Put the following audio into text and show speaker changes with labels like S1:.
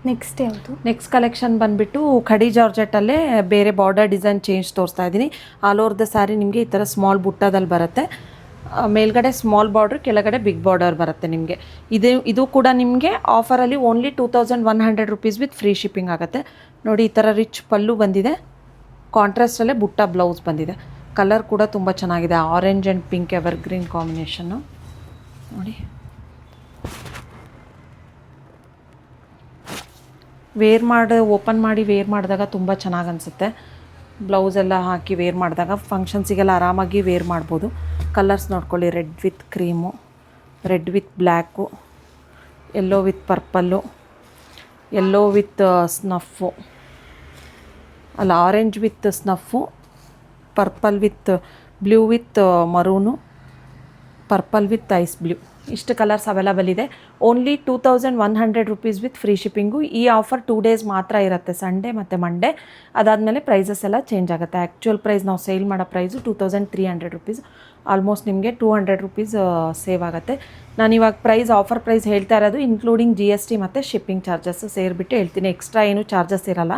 S1: Next ಯಾವುದು?
S2: Next collection ಬಂದುಬಿಟ್ಟು ಖಡಿ ಜಾರ್ಜೆಟಲ್ಲೇ ಬೇರೆ ಬಾರ್ಡರ್ ಡಿಸೈನ್ ಚೇಂಜ್ ತೋರಿಸ್ತಾ ಇದ್ದೀನಿ. ಆಲ್ ಓವರ್ ದ ಸ್ಯಾರಿ ನಿಮಗೆ ಈ ಥರ ಸ್ಮಾಲ್ ಬುಟ್ಟದಲ್ಲಿ ಬರುತ್ತೆ. ಮೇಲ್ಗಡೆ ಸ್ಮಾಲ್ ಬಾರ್ಡ್ರ್, ಕೆಳಗಡೆ ಬಿಗ್ ಬಾರ್ಡರ್ ಬರುತ್ತೆ ನಿಮಗೆ. ಇದು ಕೂಡ ನಿಮಗೆ ಆಫರಲ್ಲಿ only 2100 rupees with free shipping ಆಗುತ್ತೆ. ನೋಡಿ, ಈ ಥರ ರಿಚ್ ಪಲ್ಲು ಬಂದಿದೆ, ಕಾಂಟ್ರಾಸ್ಟಲ್ಲೇ ಬುಟ್ಟ ಬ್ಲೌಸ್ ಬಂದಿದೆ. ಕಲರ್ ಕೂಡ ತುಂಬ ಚೆನ್ನಾಗಿದೆ, orange and pink ever green combination. ನೋಡಿ, ಓಪನ್ ಮಾಡಿ ವೇರ್ ಮಾಡಿದಾಗ ತುಂಬ ಚೆನ್ನಾಗಿ ಅನಿಸುತ್ತೆ. ಬ್ಲೌಸೆಲ್ಲ ಹಾಕಿ ವೇರ್ ಮಾಡಿದಾಗ ಫಂಕ್ಷನ್ಸಿಗೆಲ್ಲ ಆರಾಮಾಗಿ ವೇರ್ ಮಾಡ್ಬೋದು. ಕಲರ್ಸ್ ನೋಡ್ಕೊಳ್ಳಿ, red with cream, red with black, yellow with purple, yellow with snuff, ಅಲ್ಲ orange with snuff, purple with blue with maroon, purple with ice blue. ಇಷ್ಟು ಕಲರ್ಸ್ ಅವೈಲಬಲ್ ಇದೆ. Only 2100 rupees with free shipping. ಈ offer 2 days ಮಾತ್ರ ಇರುತ್ತೆ, Sunday ಮತ್ತು Monday. ಅದಾದಮೇಲೆ prices ಎಲ್ಲ change ಆಗುತ್ತೆ. ಆ್ಯಕ್ಚುಯಲ್ ಪ್ರೈಸ್ ನಾವು ಸೇಲ್ ಮಾಡೋ ಪ್ರೈಸು 2300 ರುಪೀಸ್. ಆಲ್ಮೋಸ್ಟ್ ನಿಮಗೆ 200 ರುಪೀಸ್ ಸೇವ್ ಆಗುತ್ತೆ. ನಾನು ಇವಾಗ ಆಫರ್ ಪ್ರೈಸ್ ಹೇಳ್ತಾ ಇರೋದು ಇನ್ಕ್ಲೂಡಿಂಗ್ GST ಮತ್ತು ಶಿಪ್ಪಿಂಗ್ ಚಾರ್ಜಸ್ ಸೇರಿಬಿಟ್ಟು ಹೇಳ್ತೀನಿ. ಎಕ್ಸ್ಟ್ರಾ ಏನು ಚಾರ್ಜಸ್ ಇರೋಲ್ಲ.